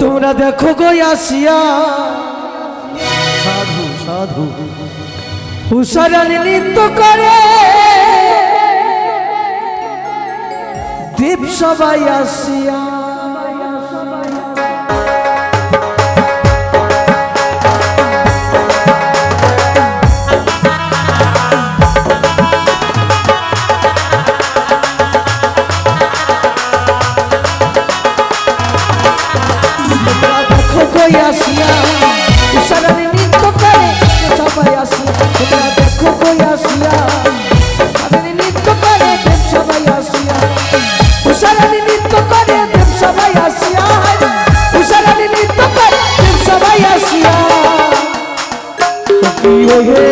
তোমরা দেখো গো আসিয়া সাধু সাধু উষারানী নৃত্য করে দীপ সবাই আসিয়া উষারানী নৃত্য করে সবাই আসিয়া তোমরা দেখো কই আসিয়া উষারানী নৃত্য করে দেব সবাই আসিয়া উষারানী নৃত্য করে দেব সবাই আসিয়া উষারানী নৃত্য করে দেব সবাই আসিয়া কি হে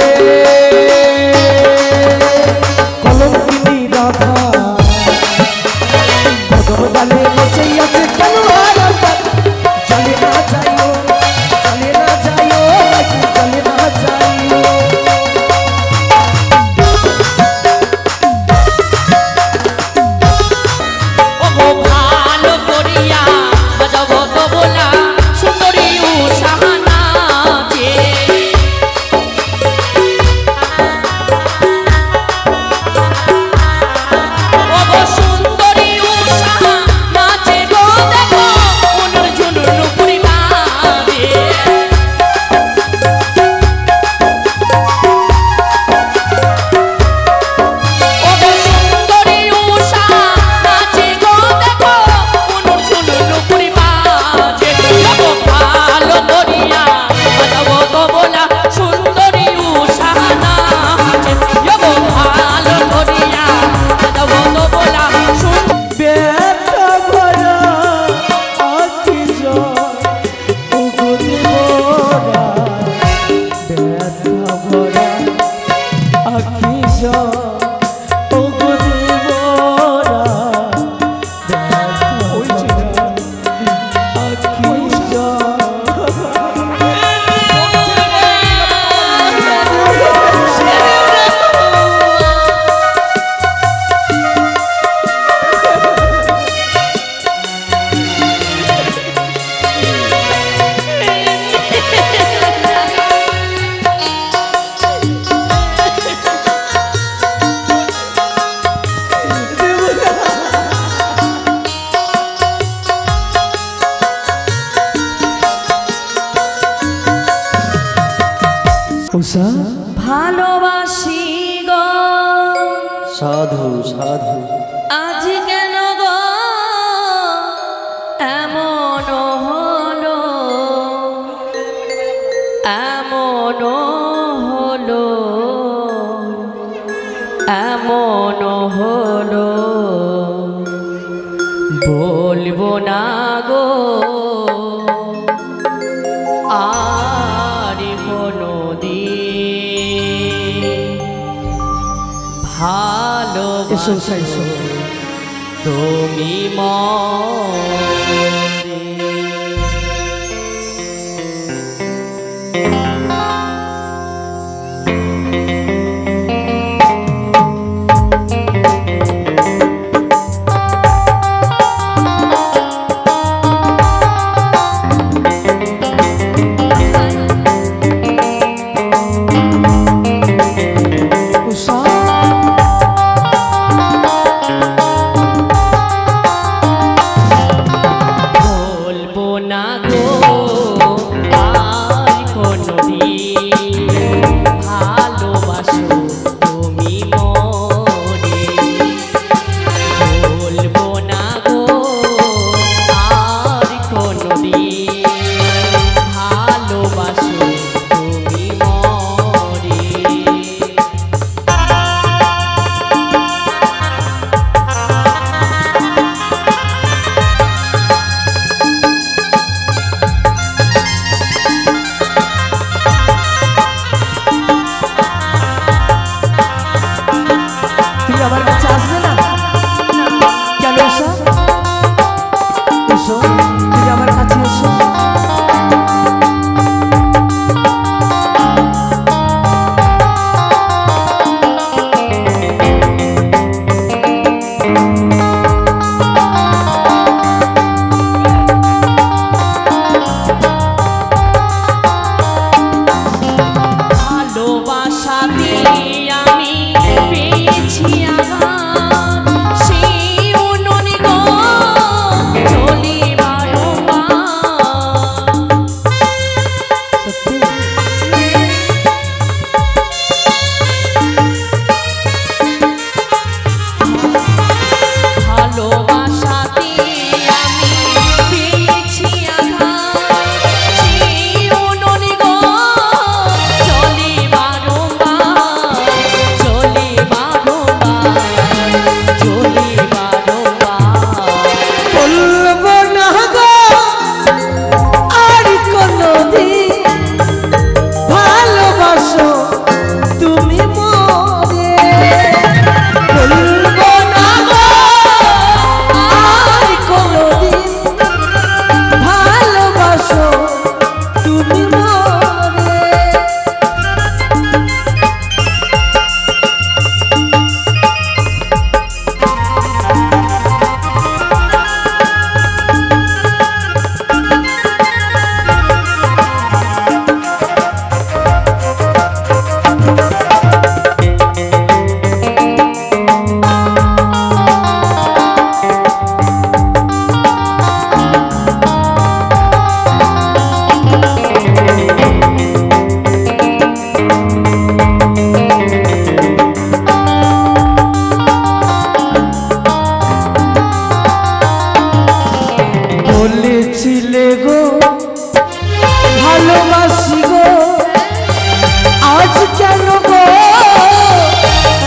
কলঙ্কিনী রাধা কদম ডালে বসে আছে কেন চলে না যাইও চলে না যাইও চলে না যাইও ওগো ভালো করিয়া বাজাবো তো বলা সুন্দরী উষানা যে ওগো সুন্দরী উষা নাচে গো দেখো উনুর ঝুনুর নুপুরি বাজে ওগো সুন্দরী উষা নাচে গো দেখো উনুর ঝুনুর নুপুরি বাজে ওগো ভালো করিয়া বাজাবো তো বলা সুন্দরী উষা নাচে ওগো ভালো করিয়া বাজাবো তো বলা ব্যথা ভরা আখি জল ওগো দেবরা ব্যথা ভরা আখি জল ওগো দেবরা ব্যথা ভরা আখি জল উষা ভালোবাসি গো সাধু সাধু আজ কেন গো এমন হলো এমন হলো এমন হলো বলবো না গো আর কোনো দিন এসো ভালোবাসো এসো তুমি মরে উষা বলবো না গো আর কোনো দিন ভালোবাসো তুমি মরে বলবো না গো আর কোনো দিন ভালোবাসো তুমি মরে গো ভালোবাসি গো আজ কেন গো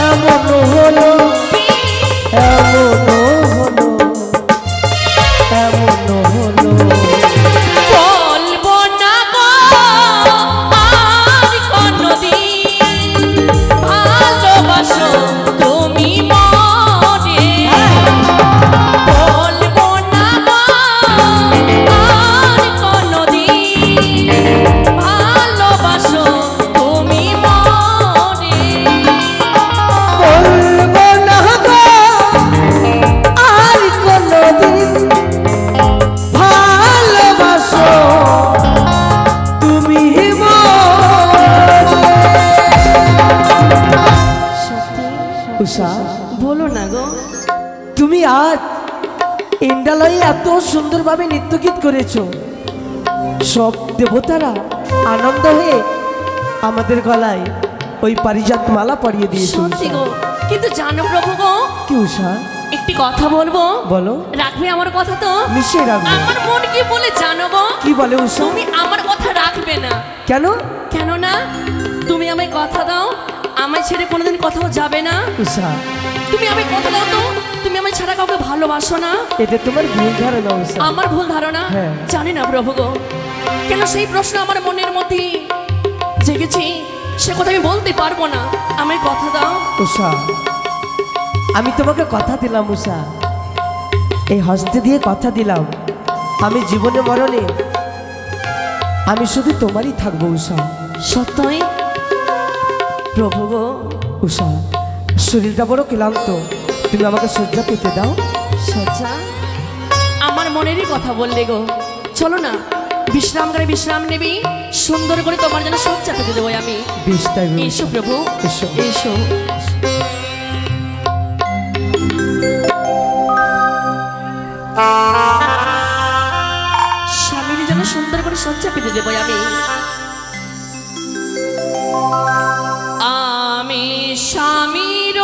এমন হলো এমন হলো এমন হলো বলবো না গো আর কোনদিন ভালোবাসো তুমি মরে বলবো না গো আর কোনদিন ভালোবাসো তুমি মরে বলবো না গো আর কোনদিন ভালোবাসো তুমি উষা বলো না গো তুমি আজ ইন্দ্রালয়ে এত সুন্দরভাবে নৃত্য গীত করেছো সব দেবতারা আনন্দ হয়ে আমাদের গলায় ওই পারিজাত মালা পরিয়ে দিয়েছে সত্যি গো কিন্তু জানো প্রভু গো কি উষা একটি কথা বলবো বলো রাখবে আমার কথা তো নিশ্চয়ই রাখবো আমার মন কি বলে জানো গো কি বলে উষা তুমি আমার কথা রাখবে না কেন কেন না তুমি আমায় কথা দাও আমায় ছেড়ে কোনোদিন কোথাও যাবে না উষা তুমি আমায় কথা দাও তো তুমি আমায় ছাড়া কাউকে ভালোবাসো না এটা তোমার ভুল ধারণা উষা আমার ভুল ধারণা হ্যাঁ। জানি না প্রভু গো কেন সেই প্রশ্ন আমার মনের মধ্যে জেগেছি সে কথা আমি বলতে পারবো না আমায় কথা দাও উষা আমি তোমাকে কথা দিলাম উষা এই হস্তে দিয়ে কথা দিলাম আমি জীবনে মরণে আমি শুধু তোমারই থাকবো উষা সত্যই প্রভু গো উষা শরীরটা বড় ক্লান্ত তুমি আমাকে শয্যা পেতে দাও সজ্জা আমার মনেরই কথা বললে গো চলো না বিশ্রাম করে বিশ্রাম নেবি সুন্দর করে তোমার জন্য সজ্জা পেতে দেবো আমি বেশ তাই উষা। এসো প্রভু এসো। এসো স্বামীর জন্য সুন্দর করে সজ্জা পেতে দেবো আমি আমি স্বামীর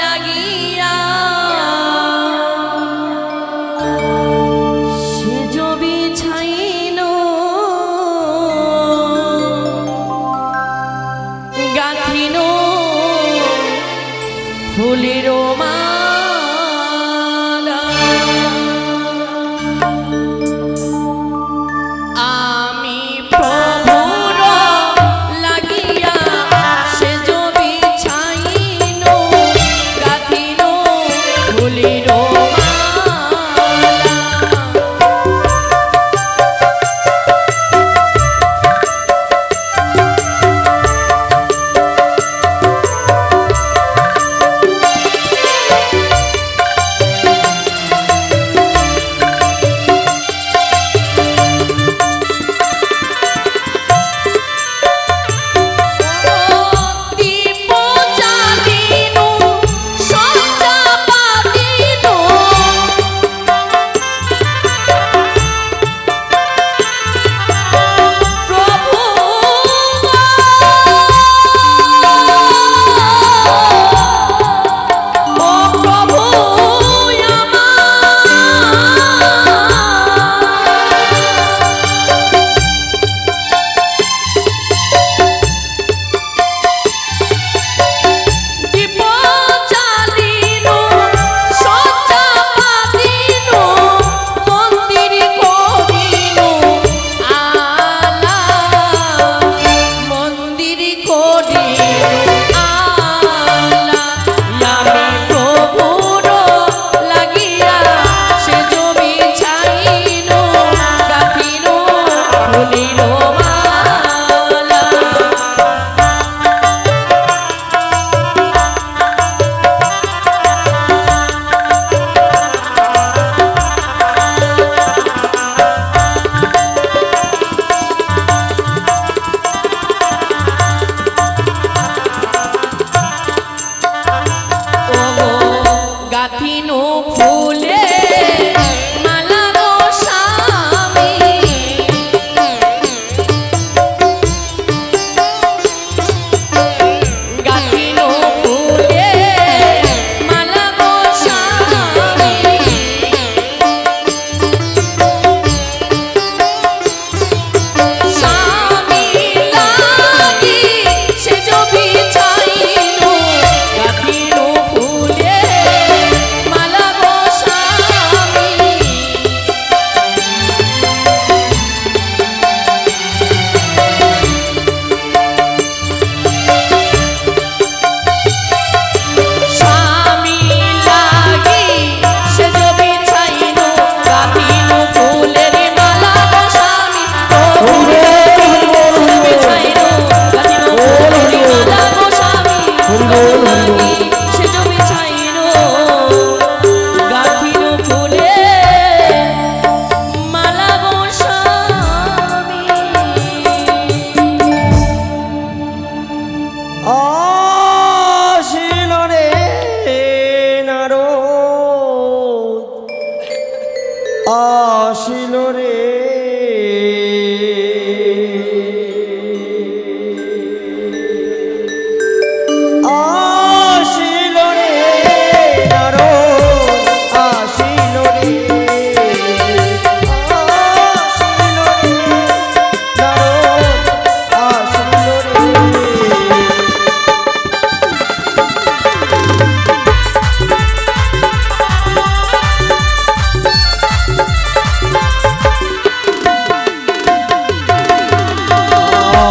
লাগিয়া সে জবি ছাইল গাথিন ফুলের মালা আমি প্রভুর লাগিয়া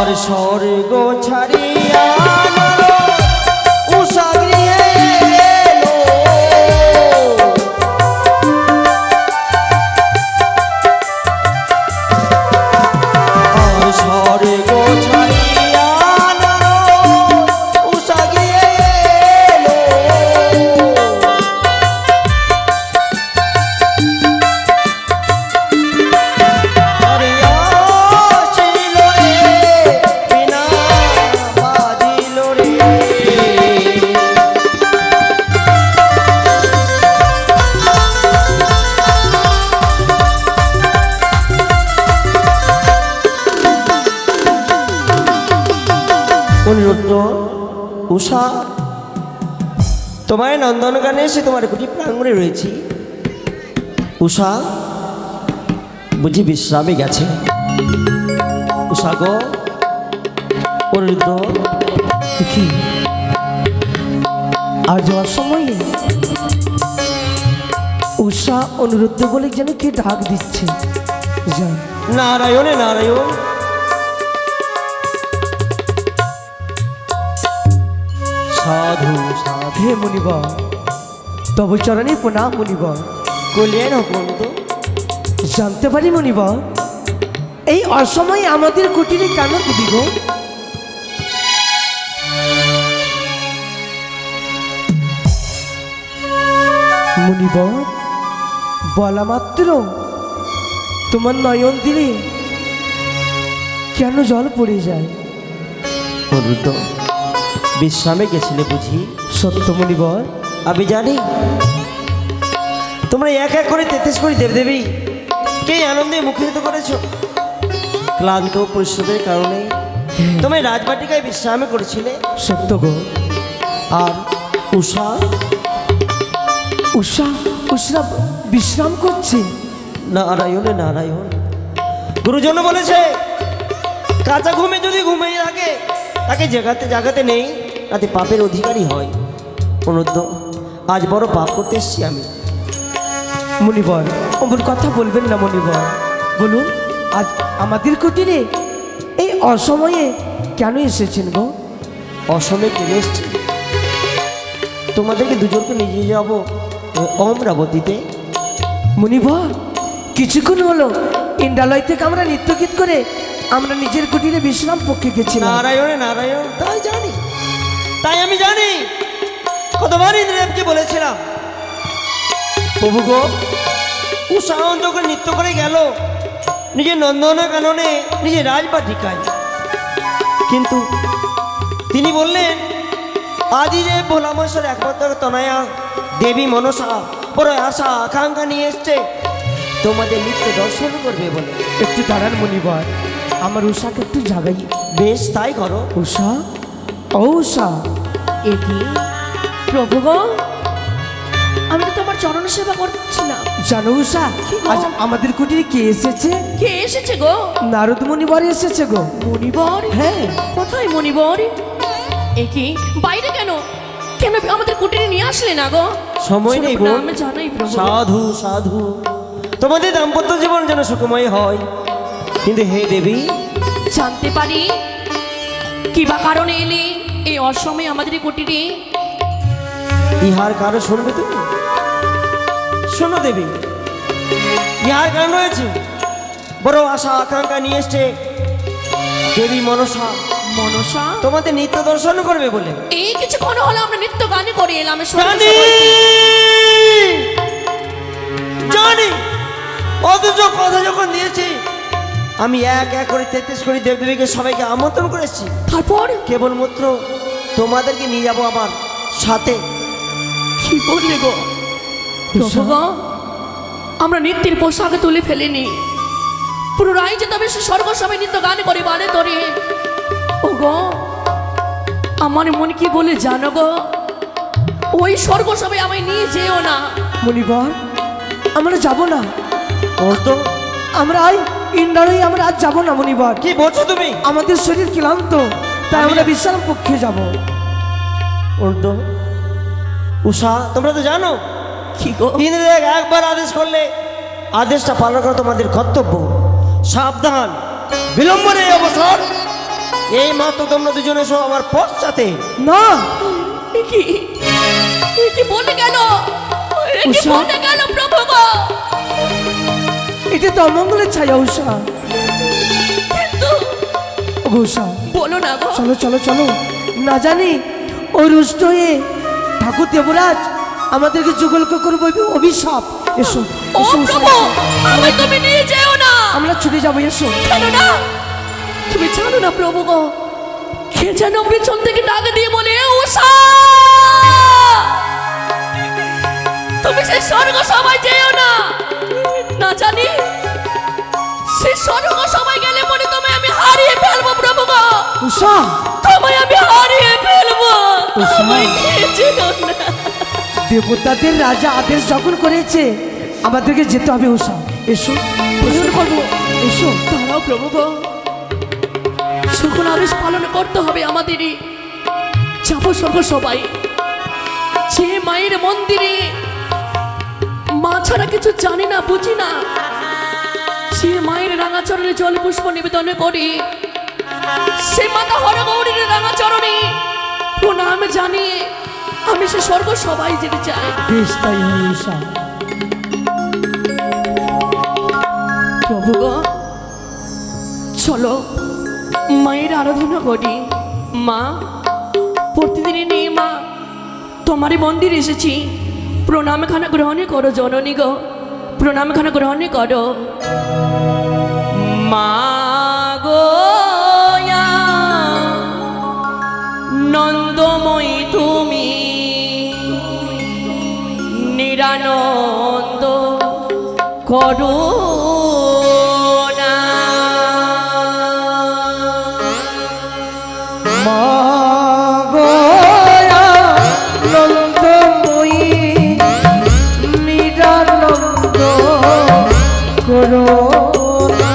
আর স্বর্গ ছাড়িয়া উষা গৃহে এলো। আর স্বর্গ ছাড়িয়া উষা গৃহে এলো। আরে আসিল রে বিনা বাজিল রে। অনিরুদ্ধ, উষা, তোমায় নন্দনকানে এসে তোমার কুটি প্রাঙ্গণে রয়েছি। উষা বুঝি বিশ্রামে গেছে? উষা গো, অনিরুদ্ধ, কি আজ অসময়ে উষা অনুরুদ্ধ বলে যেন কে ডাক দিচ্ছে। যান। নারায়ণে নারায়ণ। সাধু সাধু হে মুনিবর, তব চরণে প্রণাম মুনিবর। কলিয়েন হুকুম তো। জানতে পারি মুনিবর, এই অসময়ে আমাদের কুটিরে কেন দিবি গো? মুনিবর, বলা মাত্র তোমার নয়ন দিলে কেন জল পড়ে যায়? অনিরুদ্ধ, বিশ্রামে গেছিলে বুঝি? সত্য মুনিবর। আমি জানি তোমরা এক এক করে 33 কোটি দেবদেবী কে আনন্দে মুখরিত করেছো। ক্লান্ত পরিশ্রমের কারণে তুমি রাজবাটিকায় বিশ্রামে করেছিলে। সত্য গো। আর উষা উষা উষা বিশ্রাম করছে। নারায়ণে নারায়ণ। গুরুজন বলেছে কাঁচা ঘুমে যদি ঘুমিয়ে থাকে তাকে জাগাতে জাগাতে নেই, তাতে পাপের অধিকারী হয়। অনুদ্ধ, আজ বড় পাপ করতে এসছি আমি। মুনিবর, অমন কথা বলবেন না মুনিবর। বলুন, আজ আমাদের কুটিরে এই অসময়ে কেন এসেছেন গো? অসময়ে কেন এসছি? তোমাদেরকে দুজনকে নিয়ে যাবো অমরাবতীতে। মুনিবর, কিছুক্ষণ হলো ইন্দ্রালয় থেকে আমরা নৃত্যগীত করে আমরা নিজের কুটিরে বিশ্রাম পক্ষে গেছিলাম। নারায়ণে নারায়ণ। তাই জানি, তাই আমি জানি। কতবার ইন্দ্রদেবকে বলেছিলাম, প্রভু গো, উষা যখন নৃত্য করে গেল নিজের নন্দনকাননে, নিজের রাজবাটিকায়, কিন্তু তিনি বললেন আদি যে ভোলামশের একমাত্র তনয়া দেবী মনসা বড় আশা আকাঙ্ক্ষা নিয়ে এসছে তোমাদের নৃত্য দর্শন করবে বলে। একটু দাঁড়ান মুনিবর, আমার উষাকে একটু জাগাই। বেশ, তাই করো। উষা, ও উষা। এ কি প্রভু গো, আমি তো তোমার চরণ সেবা করছি না। জানো উষা, কি গো? আজ আমাদের কুটিরে কে এসেছে? কে এসেছে গো? নারদ মুনিবর এসেছে গো। মণিবর? হ্যাঁ। কোথায় মণিবর? এ কি বাইরে কেন? কেন আমাদের কুটিরে নিয়ে আসলে না গো? সময় নেই বোন। আমি জানাই প্রভু। সাধু সাধু, তোমাদের দাম্পত্য জীবন যেন সুখময় হয়। কিন্তু হে দেবী, জানতে পারি কি বা কারণে এলে এই অসময়ে আমাদের এই কুটিরে? ইহার কারণ শুনবে তুমি? শোনো দেবী, ইহার কারণ রয়েছে। বড় আশা আকাঙ্ক্ষা নিয়ে এসছে দেবী মনসা, মনসা তোমাদের নিত্য দর্শন করবে বলে। এই কিছুক্ষণ হলো আমরা নিত্য গান করে এলাম। জানি জানি, অথচ কথা যখন দিয়েছি আমি এক এক করে 33 কোটি দেবদেবীকে সবাইকে আমন্ত্রণ করেছি। তারপর কেবলমাত্র তোমাদেরকে নিয়ে যাবো আমার সাথে। কি বললে গো? প্রভু গো, আমরা নিত্যের পোশাকে তুলে ফেলিনি। পুরো রাইজে তবে সে স্বর্গ সবাই নিত্য গান করে বারে তোরে। ও গো, আমার মন কি বলে জানো গো? ওই স্বর্গ সবাই আমায় নিয়ে যেও না। মুনিবর, আমরা যাব না। ওর তো আমরা ইন্দ্রালয়ে আমরা আজ যাব না মুনিবর। কি বলছো তুমি? আমাদের শরীর ক্লান্ত, তাই আমরা বিশ্রাম পক্ষে যাব। উর্দ উষা, তোমরা তো জানো কি গো? ইন্দ্রদেব একবার আদেশ করলে আদেশটা পালন করা তোমাদের কর্তব্য। সাবধান, বিলম্বনে এই অবসর এই মাত্র তোমরা দুজনে সব আমার পশ্চাতে। না এ কি বলে গেল? এ কি উষা? বলে গেল প্রভু গো? এটা তো অমঙ্গলের ছায়া উষা। কিন্তু ওগো উষা, বলো না গো। চলো চলো চলো, না জানি ওই রুষ্ট হয়ে ঠাকুর দেবরাজ আমাদেরকে যুগল করবো অভিশাপ। এসো ও এসো উষা, প্রভু, এসো। আমায় তুমি নিয়ে যেও না। আমরা ছুটে যাবো, এসো। কেন না? তুমি জানো না প্রভু গো, কে যেন পেছন থেকে ডাক দিয়ে বলে, "এ উষা, তুমি সেই স্বর্গ সবাই যেও না। না জানি সেই স্বর্গ সবাই গেলে পরে তোমায় আমি হারিয়ে ফেলবো প্রভু গো। উষা, তোমায় আমি হারিয়ে ফেলবো। উষা। আমায় নিয়ে যেও না। দেবতাদের রাজা আদেশ যখন করেছে আমাদেরকে যেতে হবে উষা। এসো পালন করবো। এসো। তারাও প্রভু গো, যখন আদেশ পালন করতে হবে আমাদেরই। যাবো স্বর্গ সবাই। যে মায়ের মন্দিরে মা ছাড়া কিছু জানি না, বুঝি না, সে মায়ের রাঙা চরণে জল পুষ্প নিবেদন করি, সে মাতা হরগৌরীর রাঙা চরণে প্রণাম জানিয়ে আমি সে স্বর্গ সবাই যেতে চাই। বেশ তাই হয় উষা। প্রভু গো, চলো মায়ের আরাধনা করি। মা, প্রতিদিনই নেই মা তোমারই মন্দির এসেছি, প্রণাম খানা গ্রহণ করো জননী গো, প্রণাম খানা গ্রহণ করো। মা গো নন্দময়ী তুমি নিরানন্দ করো না। মা গো আনন্দময়ী নিরানন্দ করো না।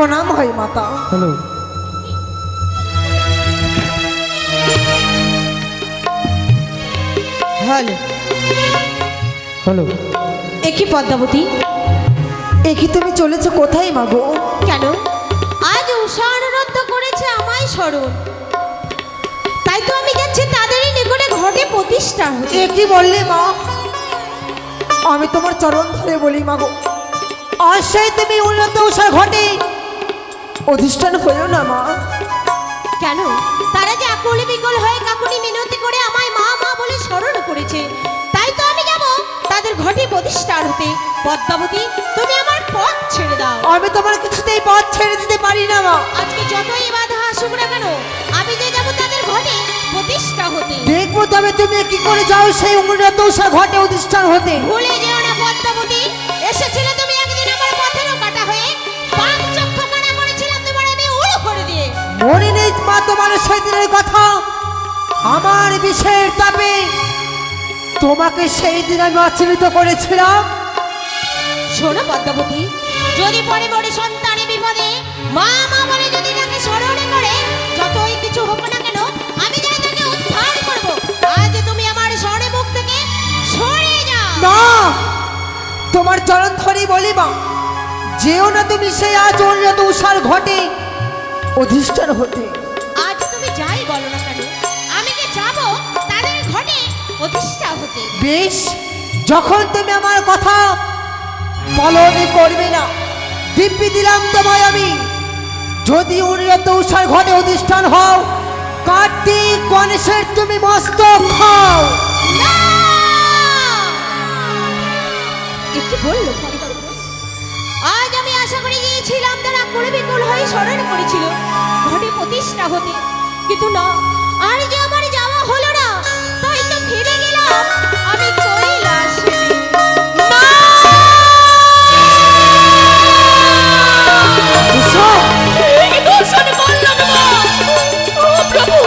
প্রণাম হয় মাতা। Hello, hello hello. একি পদ্মাবতী, একি তুমি চলেছো কোথায় মাগো? কেন আজ উষা অনুরোধ করেছে আমায় স্মরণ, তাই তো আমি যাচ্ছি তাদেরই নিকটে ঘটে প্রতিষ্ঠা হতে। এ কি বললে মা? আমি তোমার চরণ ধরে বলি মাগো, আজ সেই তুমি উন্নত উষার ঘটে অধিষ্ঠান হইও না মা। কেন? তারা যে আকুল বিকল হয়ে কাকুনি মিনতি করে আমায় মা মা বলে স্মরণ করেছে, তাই তো আমি যাব তাদের ঘটে প্রতিষ্ঠা হতে। পদ্মাবতী, তুমি আমার পথ ছেড়ে দাও। আমি তোমার কিছুতেই পথ ছেড়ে দিতে পারি না মা। আজকে যতই বাধা আসুক না কেন, আমি যে যাব তাদের ঘটে প্রতিষ্ঠা হতে। দেখবো তবে তুমি কি করে যাও সেই উন্নত উষার ঘটে অধিষ্ঠান হতে। ভুলে যেও না পদ্মাবতী, এসেছিলে তুমি একদিন আমার পথেরও কাটা হয়ে, পাঁচ চক্ষু কানা করেছিলাম তোমার আমি উড়ো করে দিয়ে। মনে নেই মা তোমার সেই দিনের কথা? আমার বিষের তাপে তোমাকে সেই দিন আমি আচ্ছাদিত করেছিলাম। শোনো পদ্মাবতী, যদি পরে বড় সন্তানের বিপদে মা মা বলে যদি তাকে স্মরণ করে, যতই কিছু হোক না কেন আমি যাই তাকে উদ্ধার করব। আজ তুমি আমার স্মরণে মুখ থেকে সরে যাও। না, তোমার চরণ ধরে বলি মা, যেও না তুমি সেই আজ উন্নত উষার ঘটে অধিষ্ঠান হতে। আজ তুমি যাই বলো না কেন, আমি যে যাব তাদের ঘটে প্রতিষ্ঠা হতে। বেশ, যখন তুমি আমার কথা পালন করবে না, দিব্যি দিলাম তোমায় আমি, যদি উন্নত উষার ঘটে অধিষ্ঠান হও, কার্তিক গণেশের তুমি মস্তক খাও। না! একটু বললো আজ আমি আশা করে গিয়েছিলাম তারা কুলবিকুল হয়ে স্মরণ করেছিল ঘটে প্রতিষ্ঠা হতে, কিন্তু না, আর যে আমার যাওয়া হলো না, তাই তো ফিরে গেলাম আমি কৈলাসে। না! উষা, এই কি দর্শন করলাম গো! ও প্রভু,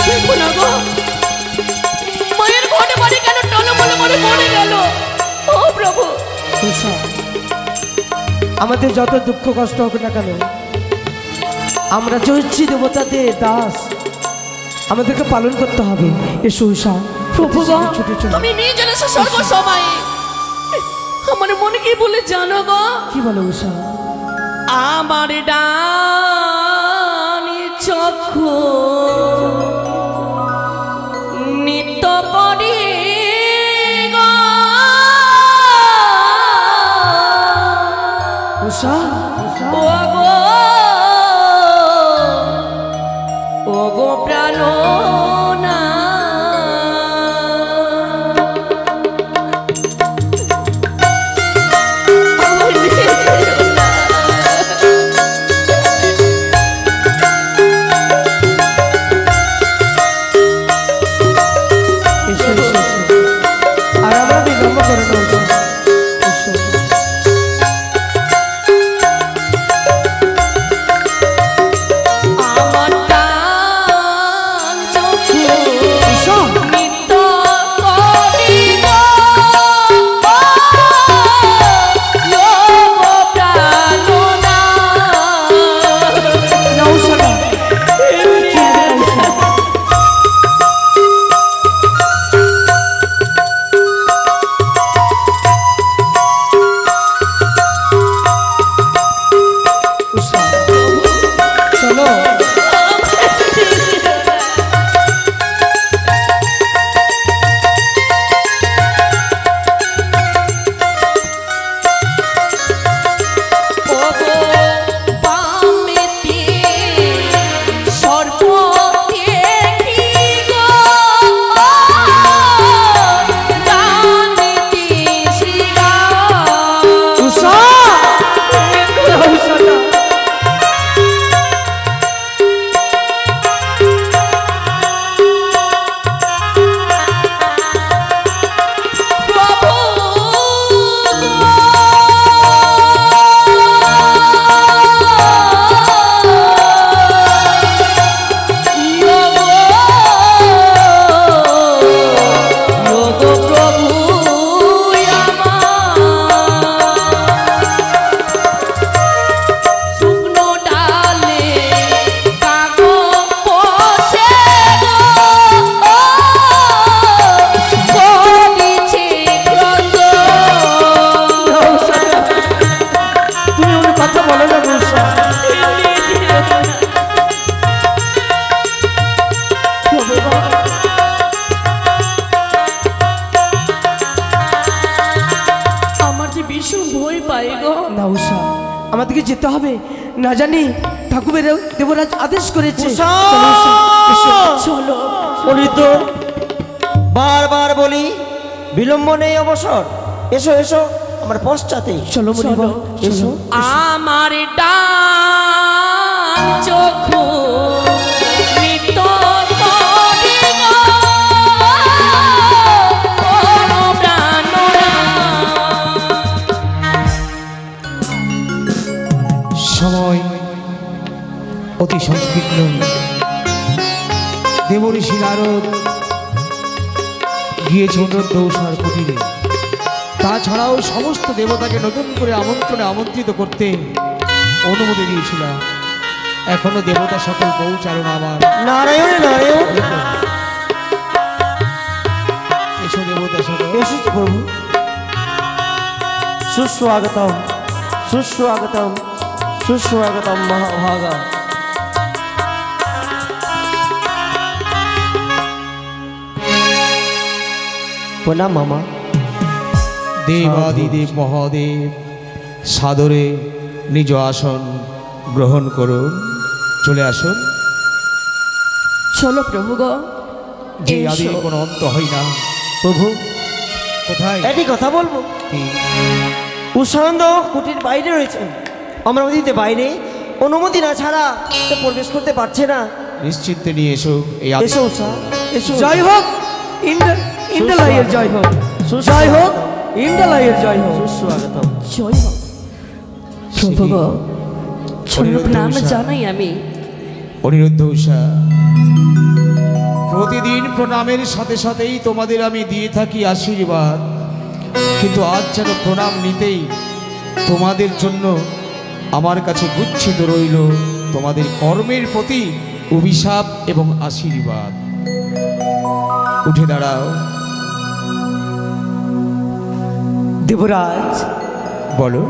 দেখো না গো, মায়ের ঘটে বাড়ি কেন টলমল করে পড়ে গেল। ও প্রভু, উষা, আমাদের যত দুঃখ কষ্ট হোক না কেন, আমরা চলছি দেবতাদের দাস, আমাদেরকে পালন করতে হবে। এসো উষা, প্রভু গো, ছুটে চলো। তুমি নিজে এসো সর্বসময়। আমার মনে কি বলে জানো গো? কি বলো উষা? আমার ডানি চক্ষু নিত্য করে গো, উষা, ও গো, ও গো প্রাণনা। এসো এসো এসো, আর আমরা বিলম্ব করে না উষা, এসো। আমার প্রাণ চোখ উষা আমাদেরকে যেতে হবে, না জানি ঠাকুরের দেবরাজ আদেশ করেছে। উষা! চলো উষা, এসো, চলো। অনিরুদ্ধ, বারবার বলি বিলম্ব নেই অবসর, এসো এসো আমার পশ্চাতে। চলো মনিবর, এসো। আমার ডান চক্ষু নিত্য করি গো, ও প্রাণরা। সময় অতি সংকীর্ণ। দেবঋষি নারদ গিয়েছে অনুরুদ্ধ উষার কুটিরে। তাছাড়াও সমস্ত দেবতাকে নতুন করে আমন্ত্রণে আমন্ত্রিত করতে অনুমতি দিয়েছিলাম। এখনো দেবতা সকল পৌঁছালো না আমার। নারায়ণ নারায়ণ, এসো দেবতা সকল। এসেছি প্রভু। সুস্বাগতম সুস্বাগতম সুস্বাগতম মহাভাগা। প্রণাম মামা। দেবাদিদেব মহাদেব সাদরে নিজ আসন গ্রহণ করুন, চলে আসুন। চলো প্রভু গো, যে এসো। আদির কোনো অন্ত হয় না। প্রভু কোথায়? একই কথা বলবো। কি? উষানন্দ কুটির বাইরে রয়েছেন, অমরাবতীতে বাইরে, অনুমতি না ছাড়া তো প্রবেশ করতে পারছে না। নিশ্চিন্তে নিয়ে এসো। এই এসো উষা, এসো। জয় হোক ইন্দ্রলয়ের জয় হোক, জয় হোক ইন্দ্রলয়ের জয় হোক। সুস্বাগতম। জয় হোক প্রভু গো, চলো নাম জানাই আমি। অনিরুদ্ধ উষা, প্রতিদিন প্রণামের সাথে সাথেই তোমাদের আমি দিয়ে থাকি আশীর্বাদ, কিন্তু আজ যেন প্রণাম নিতেই তোমাদের জন্য আমার কাছে গুচ্ছিত রইল তোমাদের কর্মের প্রতি অভিশাপ এবং আশীর্বাদ। উঠে দাঁড়াও। দেবরাজ, বলো।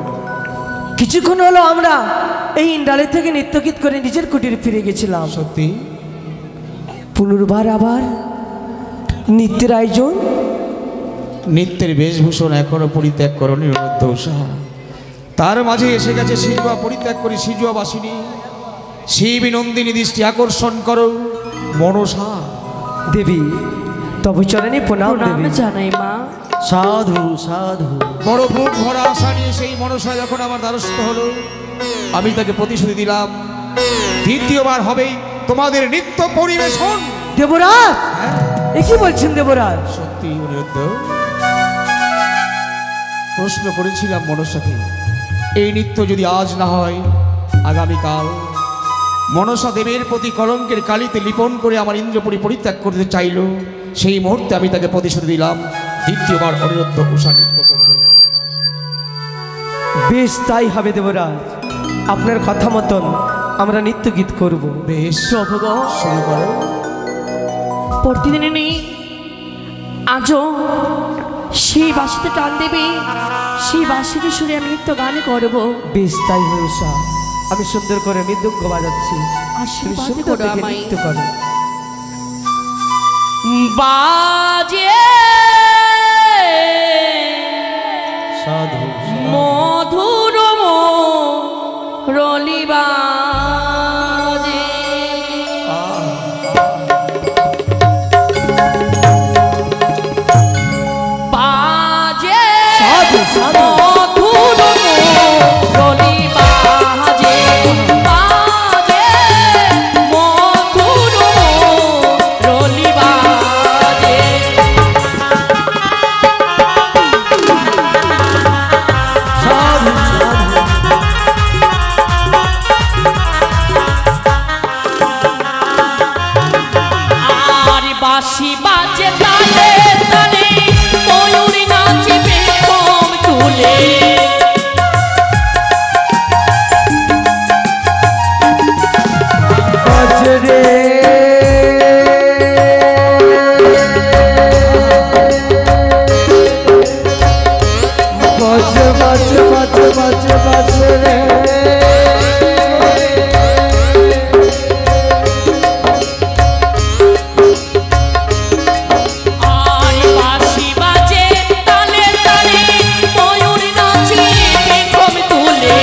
কিছুক্ষণ হলো আমরা এই ইন্দ্রালয় থেকে নৃত্যগীত করে নিজের কুটিরে ফিরে গেছিলাম। সত্যি? পুনর্বার আবার নৃত্যের আয়োজন। নিত্যের বেশভূষণ এখনো পরিত্যাগ করনি অনিরুদ্ধ উষা। তার মাঝে এসে গেছে সিজুয়া পরিত্যাগ করে সিজুয়া বাসিনী। শিব নন্দিনী দৃষ্টি আকর্ষণ করো মনসা। দেবী তব চরণে প্রণাম প্রণাম দেবী। জানাই মা। সাধু সাধু। বড় বুক ভরা আশা নিয়ে সেই মনসা যখন আমার দ্বারস্থ হলো, আমি তাকে প্রতিশ্রুতি দিলাম দ্বিতীয়বার হবেই তোমাদের নৃত্য পরিবেশন। দেবরাজ, এ কি বলছেন দেবরাজ? সত্যি অনিরুদ্ধ? প্রশ্ন করেছিলাম মনসাকে, এই নৃত্য যদি আজ না হয় আগামীকাল মনসা দেবের প্রতি কলঙ্কের কালিতে লিপন করে আমার ইন্দ্রপুরী পরিত্যাগ করতে চাইল। সেই মুহূর্তে আমি তাকে প্রতিশ্রুতি দিলাম দ্বিতীয়বার অনিরুদ্ধ উষা নৃত্য করবে। বেশ তাই হবে দেবরাজ, আপনার কথা মতন আমরা নৃত্য গীত করব। বেশ, প্রভু গো, শুরু করো। প্রতিদিনই নেই আজও সেই বাসিতে টান দেবে, সেই বাসিতে সুরে আমি নৃত্য গান করবো। বেশ তাই হবে উষা, আমি সুন্দর করে মৃদঙ্গ বাজাচ্ছি, তুমি আশীর্বাদ সুন্দর করো দেখে আমায়। নৃত্য করো। বাজে সাধু মধুর রলিবাজে, বাজে সাধু সাধু মধুর রলিবাজে, বাজে মধুর রলিবাজে। সাধু সাধু। আর বাঁশি বাজে তালে তালে, ময়ূর নাচবে কম তুলে। বাজরে বাজ বাজ বাজ বাজ বাজ রে আর বাঁশি বাজে তালে তালে, ময়ূর নাচবে কম তুলে।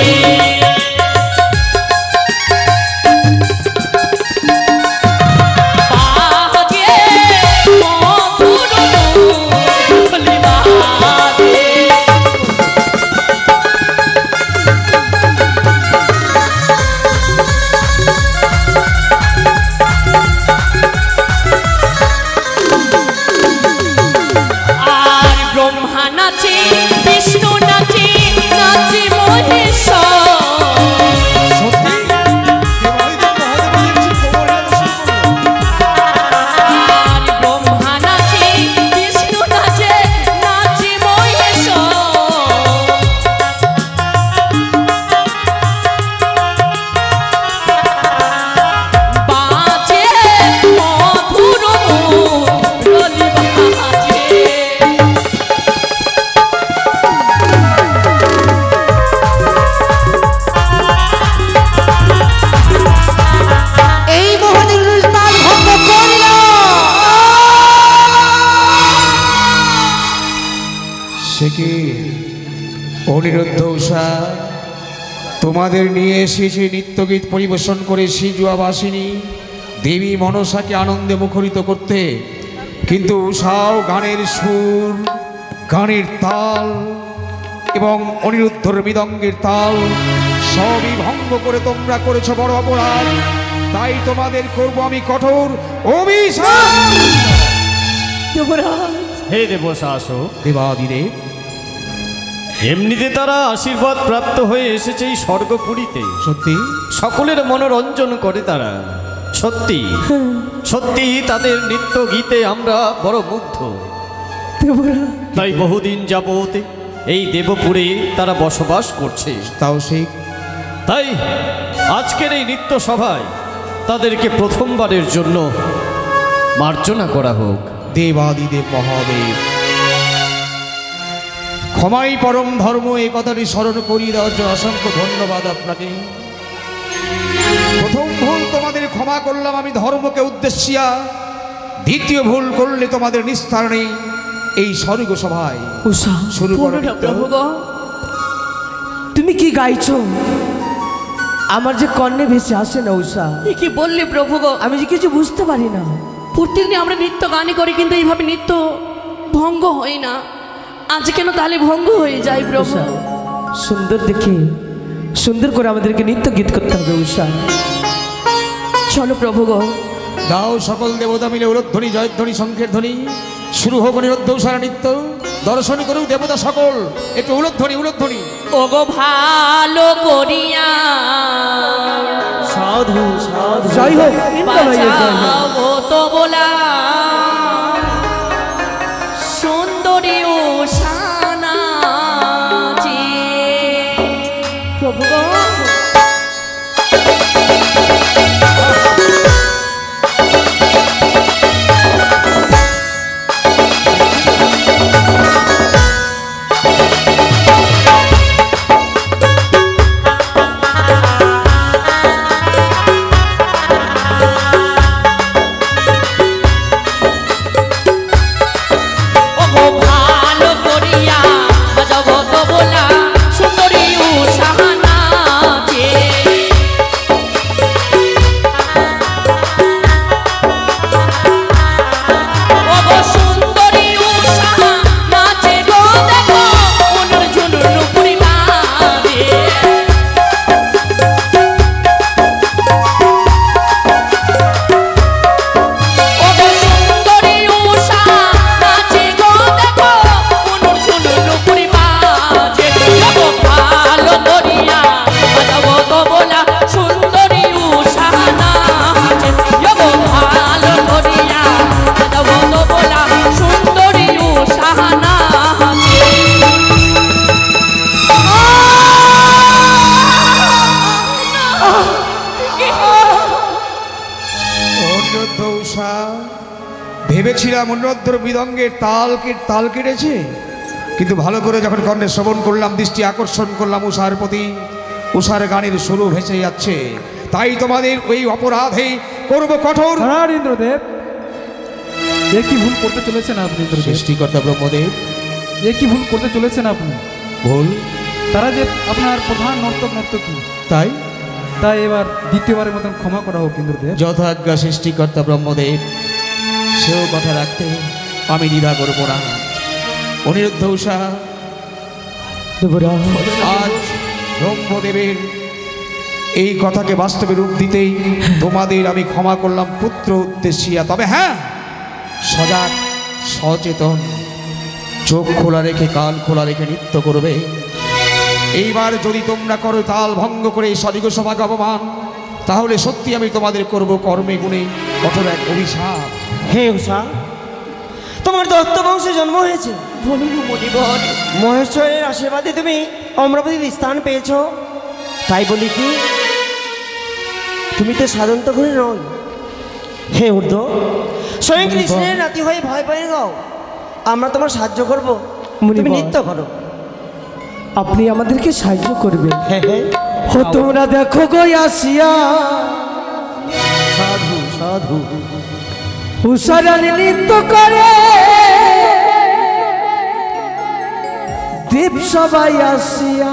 তোমাদের নিয়ে এসেছে নৃত্যগীত পরিবেশন করে সিজুয়াবাসিনী দেবী মনসাকে আনন্দে মুখরিত করতে, কিন্তু উষাও গানের সুর, গানের তাল এবং অনিরুদ্ধর মৃদঙ্গের তাল সবই ভঙ্গ করে তোমরা করেছো বড় অপরাধ। তাই তোমাদের করব আমি কঠোর অভিশাপ। দেবরাজ, হে দেবশাসক, দেবাদিদেব, এমনিতে তারা আশীর্বাদ প্রাপ্ত হয়ে এসেছে এই স্বর্গপুরীতে। সত্যি সকলের মনোরঞ্জন করে তারা। সত্যি সত্যি তাদের নৃত্য গীতে আমরা বড় মুগ্ধ। দেবরাজ, তাই বহুদিন যাবত এই দেবপুরে তারা বসবাস করছে। তাও ঠিক। তাই আজকের এই নৃত্য সভায় তাদেরকে প্রথমবারের জন্য মার্জনা করা হোক। দেবাদিদেব মহাদেব, ক্ষমাই পরম ধর্ম, এই কথাটি স্মরণ করিয়ে দেওয়ার জন্য অসংখ্য ধন্যবাদ আপনাকে। প্রথম ভুল তোমাদের ক্ষমা করলাম আমি ধর্মকে উদ্দেশ্যিয়া, দ্বিতীয় ভুল করলে তোমাদের নিস্তার নেই এই স্বর্গ সভায়। উষা, শুরু করো বলো না নৃত্য। প্রভু গো, তুমি কি গাইছো? আমার যে কর্ণে ভেসে আসে না উষা, এ কি বললি প্রভু গো? আমি যে কিছু বুঝতে পারি না। প্রতিদিন আমরা নৃত্য গানই করি, কিন্তু এইভাবে নৃত্য ভঙ্গ হয় না। আজ কেন তাহলে ভঙ্গ হয়ে যায় প্রভু? উষা, সুন্দর দেখে সুন্দর করে আমাদেরকে নৃত্য গীত করতে হবে উষা। চলো প্রভু গো। দাও সকল দেবতা মিলে উলধ্বনি, জয়ধ্বনি, শঙ্খের ধ্বনি, শুরু হোক অনিরুদ্ধ উষার নৃত্য। দর্শন করুক দেবতা সকল, একটু উলধ্বনি উলধ্বনি। ওগো ভালো করিয়া সাধু সাধু জয় হোক, ইন্দ্রলয়ের জয় হোক। বাজাও তো বলা সুন্দরী উষানা যে প্রভু গো। ভেবেছিলাম অনিরুদ্ধর মৃদঙ্গের তাল কেটেছে, কিন্তু ভালো করে যখন কর্ণে শ্রবণ করলাম, দৃষ্টি আকর্ষণ করলাম উষার প্রতি, উষার গানের সুরও ভেসে যাচ্ছে। তাই তোমাদের ওই অপরাধে করব কঠোর। ইন্দ্রদেব, এ কি ভুল করতে চলেছেন আপনি? ইন্দ্রদেব, সৃষ্টিকর্তা ব্রহ্মদেব, এ কি ভুল করতে চলেছেন আপনি? ভুল? তারা যে আপনার প্রধান নর্তকী, তাই তাই এবার দ্বিতীয়বারের মতন ক্ষমা করা হোক ইন্দ্রদেব। যথাজ্ঞা সৃষ্টিকর্তা ব্রহ্মদেব, সেও কথা রাখতে আমি দ্বিধা করবো না। অনিরুদ্ধ উষা, আজ ব্রহ্মদেবের এই কথাকে বাস্তবে রূপ দিতেই তোমাদের আমি ক্ষমা করলাম পুত্র উদ্দেশ্যিয়া। তবে হ্যাঁ, সজাগ সচেতন, চোখ খোলা রেখে কান খোলা রেখে নৃত্য করবে। এইবার যদি তোমরা করো তাল ভঙ্গ করে এই স্বর্গ সভাকে অপমান, তাহলে সত্যি আমি তোমাদের করব কর্মে গুণে কঠোর এক অভিশাপ। হে উষা, তোমার দত্ত বংশে জন্ম হয়েছে। বলুন মণিবর, মহেশ্বরের আশীর্বাদে তুমি অমরাবতীর স্থান পেয়েছ। তাই বলি কি, তুমি তো সাধারণত করে নয়। হে ঊর্ধ্ব, স্বয়ং কৃষ্ণের নাতি হয়ে ভয় পেয়ে গাও, আমরা তোমার সাহায্য করবো, তুমি মুনিবর। নৃত্য করো। আপনি আমাদেরকে সাহায্য করবেন। হ্যাঁ হ্যাঁ, ও তোমরা দেখো গো আসিয়া, সাধু সাধু উষারানী নৃত্য করে দেব সবাই আসিয়া।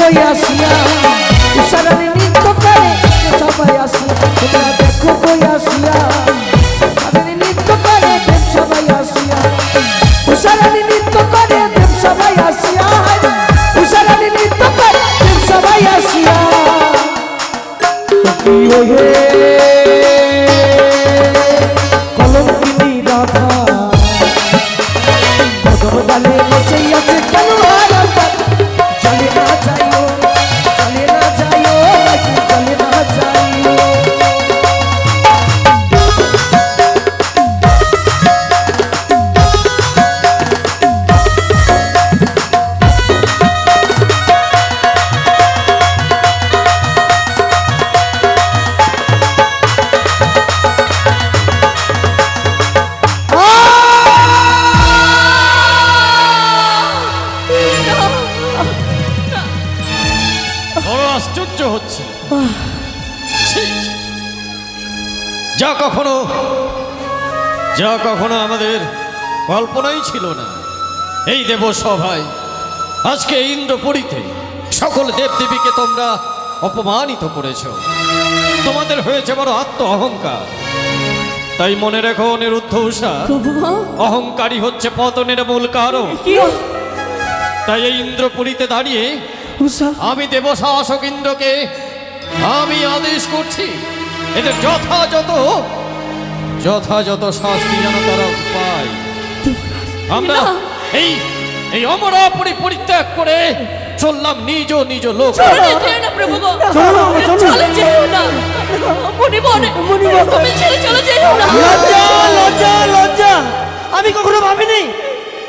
কই আসিয়া উষারানী নৃত্য করে সবাই আসিয়া তোমরা দেখো কই আসিয়া উষারানী নৃত্য করে দেব সবাই আসিয়া উষারানী নৃত্য করে দেব সবাই আসিয়া উষারানী নৃত্য করে দেব সবাই আসিয়া কলঙ্কিনী রাধা কদম ডালে বসে আছে কেন আর চলে না যাইও চলে না যাইও চলে না যাইও বড় আশ্চর্য হচ্ছে। ছি, ছি। যা কখনো আমাদের কল্পনাই ছিল না, এই দেব সভায় আজকে ইন্দ্রপুরীতে সকল দেবদেবীকে তোমরা অপমানিত করেছ। তোমাদের হয়েছে বড় আত্ম অহংকার। তাই মনে রেখো অনিরুদ্ধ উষা, অহংকারী হচ্ছে পতনের মূল কারণ। তাই এই ইন্দ্রপুরীতে দাঁড়িয়ে আমি দেব শাসক ইন্দ্রকে আমি আদেশ করছি, এদের যথাযথ শাস্তি যেন তারা পায়। আমরা এই অমরাপুরী পরিত্যাগ করে চললাম নিজ নিজ লোক। লজ্জা আমি কখনো ভাবিনি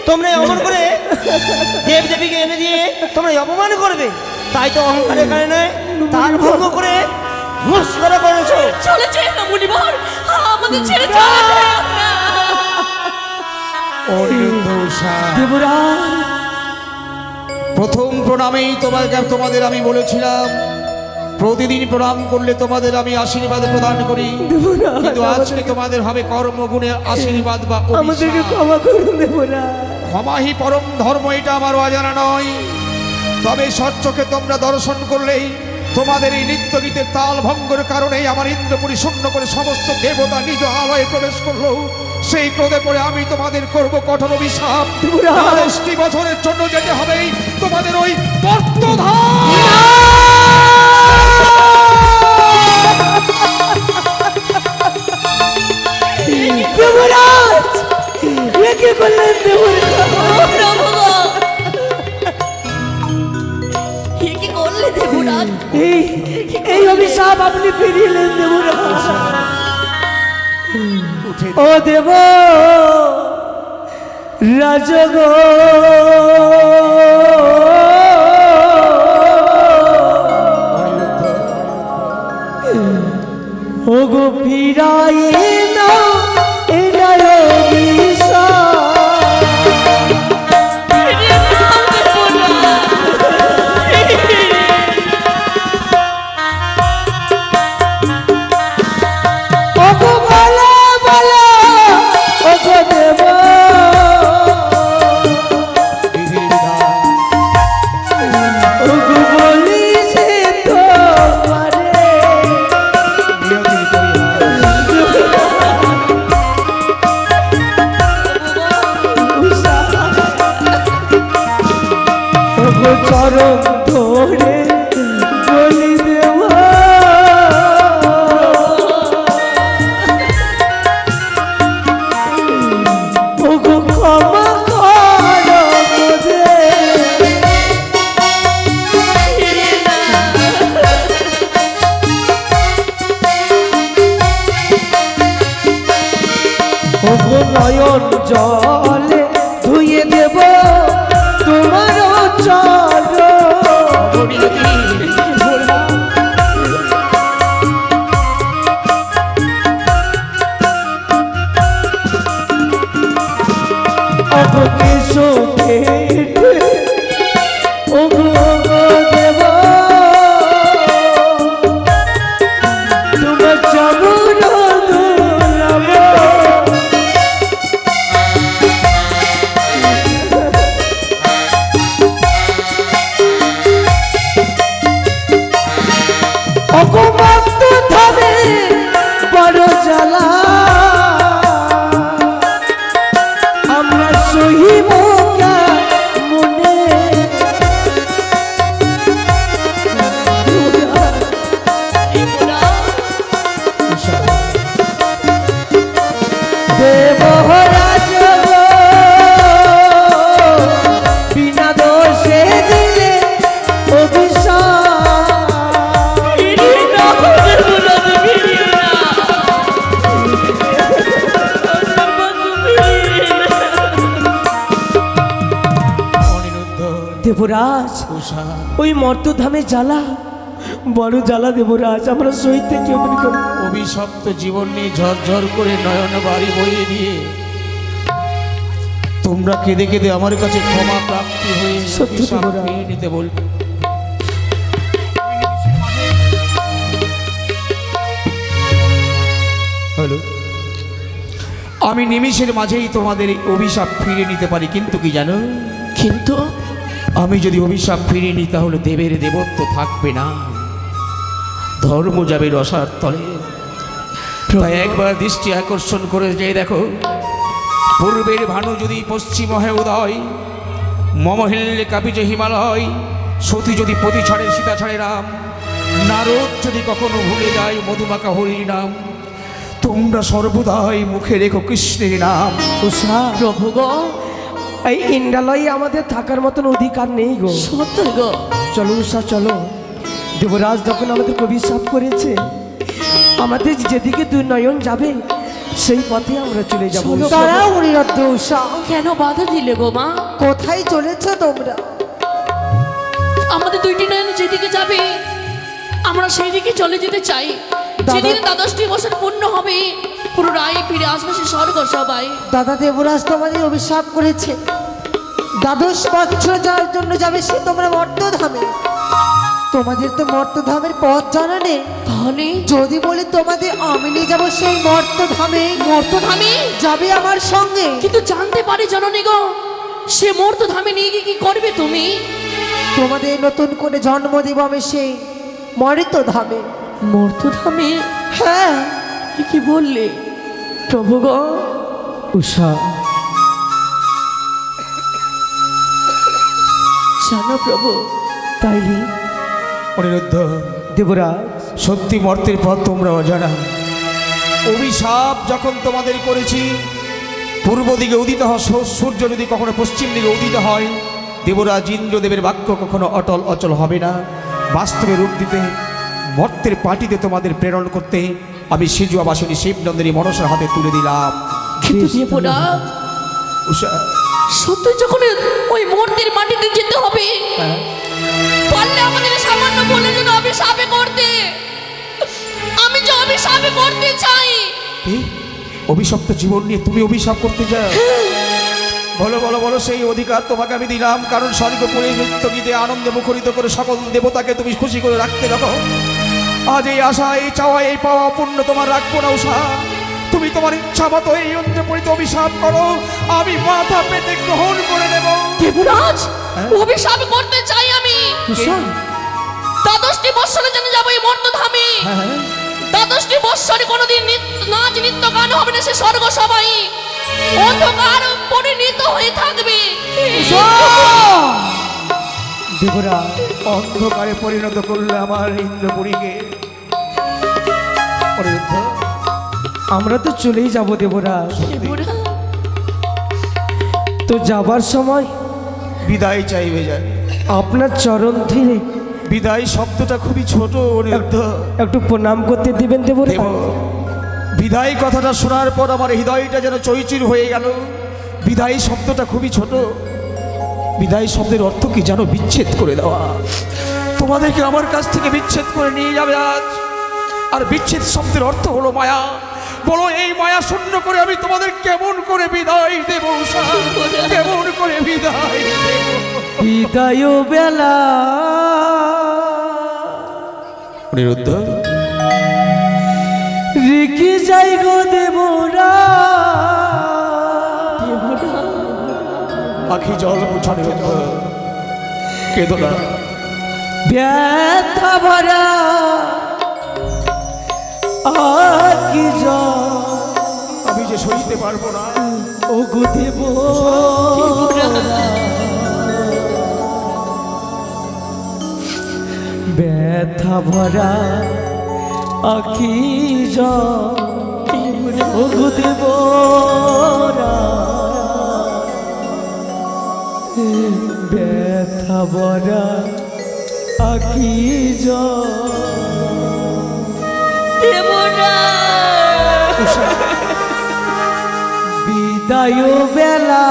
তোমরা অমর করে দেব দেবীকে এনে দিয়ে তোমরা অপমান করবে। তাই তো অহংকারের কারণে তার ভঙ্গ করে মুস্করা করেছো। চলে যেও না মুনিবর, আমাদের ছেড়ে চলে যেও না। প্রথম প্রণামেই তোমাদের আমি বলেছিলাম প্রতিদিন প্রণাম করলে তোমাদের আমি আশীর্বাদ প্রদান করি, কিন্তু আজকে তোমাদের হবে কর্মগুণে আশীর্বাদ বা আমাদেরকে ক্ষমা করুন দেবরাজ। ক্ষমাহি পরম ধর্ম, এটা আমার অজানা নয়। তবে সচ্চোখে তোমরা দর্শন করলেই তোমাদের এই নৃত্য গীতের তাল ভঙ্গের কারণেই আমার ইন্দ্রপুরী শূন্য করে সমস্ত দেবতা নিজ আলয়ে প্রবেশ করলো। সেই ক্রোধে পড়ে আমি তোমাদের করব কঠোর অভিশাপ। 40 বছরের জন্য যেতে হবে তোমাদের ওই এই অভিশাপ আপনি ফিরিলেন দেবরাজ। ও দেব রাজগো ও গো ফিরাই না এনায় চরণ ধরে বলি দেওয়া ওগো ক্ষমা করো ওগো নয়ন জলে ধুয়ে দেব তোমারও দেবরাজ উষা ওই মর্তধামে জ্বালা বড় জ্বালা দেবরাজ, আমরা সহিতে কেউ মনে করি অভিশপ্ত জীবন নিয়ে ঝরঝর করে নয়ন বাড়ি বইয়ে দিয়ে তোমরা কেঁদে কেঁদে আমার কাছে ক্ষমা প্রাপ্তি হয়ে সত্যি অভিশাপ দেবরাজ। ফিরিয়ে নিতে বলবে। হ্যালো, আমি নিমিষের মাঝেই তোমাদের এই অভিশাপ ফিরিয়ে নিতে পারি, কিন্তু কি জানো, কিন্তু আমি যদি অভিশাপ ফিরিয়ে নিই তাহলে দেবের দেবত্ব থাকবে না, ধর্ম যাবে রসার তলে। তাই একবার দৃষ্টি আকর্ষণ করে যে দেখো, পূর্বের ভানু যদি পশ্চিম হয় উদয়, মমহিল্লে কাপিজে হিমালয়, সতী যদি পতি ছাড়ে সীতা ছাড়ে রাম, নারদ যদি কখনো ভুলে যায় মধুমাকা হরির নাম, তোমরা সর্বদাই মুখে রেখো কৃষ্ণের নাম। উষা প্রভু গো, এই ইন্দ্রালয়ে আমাদের থাকার মতন অধিকার নেই গো। সত্য গো, চলো উষা চলো, দেবরাজ যখন আমাদের অভিশাপ করেছে, আমাদের যেদিকে দুই নয়ন যাবে সেই পথে আমরা চলে যাবো। চলো। তারা হরিরদ্র উষা, কেন বাধা দিলে গো মা? কোথায় চলেছ তোমরা? আমাদের দুইটি নয়ন যেদিকে যাবে আমরা সেই দিকে চলে যেতে চাই। যেদিন দ্বাদশটি বছর পূর্ণ হবে পুনরায় ফিরে আসবে সে স্বর্গ সবাই। দাদা দেবরাজ তোমাদের অভিশাপ করেছে, দ্বাদশ বছর যার জন্য যাবে সে তোমরা মর্তধামে। তোমাদের তো মর্তধামের পথ জানা নেই, তাহলে যদি বলি তোমাদের আমি নিয়ে যাবো সেই মর্তধামে, মর্তধামে যাবে আমার সঙ্গে। কিন্তু জানতে পারি জননী গো, সে মর্তধামে নিয়ে গিয়ে কি করবে তুমি? তোমাদের নতুন করে জন্ম দেব আমি সেই মর্তধামে। মর্তধামে? হ্যাঁ, কি বললে প্রভু গো? উষা জানো প্রভু, তাইলে অনিরুদ্ধ, দেবরাজ সত্যি মর্তের পথ তোমরা অজানা। অভিশাপ যখন তোমাদের করেছি, পূর্ব দিকে উদিত হয় সূর্য যদি কখনো পশ্চিম দিকে উদিত হয়, দেবরাজ ইন্দ্রদেবের বাক্য কখনো অটল অচল হবে না। বাস্তবে রূপ দিতে, মর্তের পাটিতে তোমাদের প্রেরণ করতে আমি সিজুয়াবাসিনী শিবনন্দিনী মনসার হাতে তুলে দিলাম। কিন্তু দেবরাজ, উষা, সত্যি যখন ওই মূর্তির মাটিতে যেতে হবে, পারলে আমাদের সামান্য বলে যেন অভিশাপে করতে। আমি যে অভিশাপে করতে চাই। কি অভিশপ্ত জীবন নিয়ে তুমি অভিশাপ করতে চাও? বলো বলো বলো, সেই অধিকার তোমাকে আমি দিলাম, কারণ স্বর্গপুরে নৃত্য গীতে আনন্দে মুখরিত করে সকল দেবতাকে তুমি খুশি করে রাখতে রাখো। আজ এই আশা, এই চাওয়া, এই পাওয়া পূর্ণ তোমার রাখবো না উষা। তুমি তোমার ইচ্ছা মতো এই ইন্দ্রপুরীতে অভিশাপ করো, আমি মাথা পেতে গ্রহণ করে নেব। দেবরাজ, অভিশাপ করতে চাই আমি। উষা দ্বাদশটি বৎসরে যেন যাবো এই মর্তধামে। দ্বাদশটি বৎসরে কোনোদিন নাচ নৃত্য গান হবে না, সে স্বর্গ সবাই অন্ধকার পরিণত হয়ে থাকবে। দেবরাজ অন্ধকারে পরিণত করলে আমার ইন্দ্রপুরীকে। অনিরুদ্ধ, আমরা তো চলেই যাব দেবরাজ, দেবরাজ, তো যাবার সময় বিদায় চাইবে জানি। আপনার চরণ ধীরে বিদায় শব্দটা খুবই ছোট অনিরুদ্ধ। একটু প্রণাম করতে দিবেন দেবরাজ? দেব, বিদায় কথাটা শোনার পর আমার হৃদয়টা যেন চৈচির হয়ে গেল। বিদায় শব্দটা খুবই ছোট। বিদায় শব্দের অর্থ কি জানো? বিচ্ছেদ করে দেওয়া। তোমাদেরকে আমার কাছ থেকে বিচ্ছেদ করে নিয়ে যাবে আজ। আর বিচ্ছেদ শব্দের অর্থ হলো মায়া। বলো, এই মায়া শূন্য করে আমি তোমাদের কেমন করে বিদায় দেব উষা? কেমন করে বিদায় দেব? বিদায় বেলা অনিরুদ্ধ, রেখে যাই গো দেবরাজ, আখি জল মুছো অনিরুদ্ধ, কেঁদো না। ব্যথা ভরা আখি জল, আমি যে সইতে পারবো না। ও গো দেব, ব্যথা ভরা আখি জল, ও গো দেব, ব্যথা ভরা আখি জল, বিদায় বেলা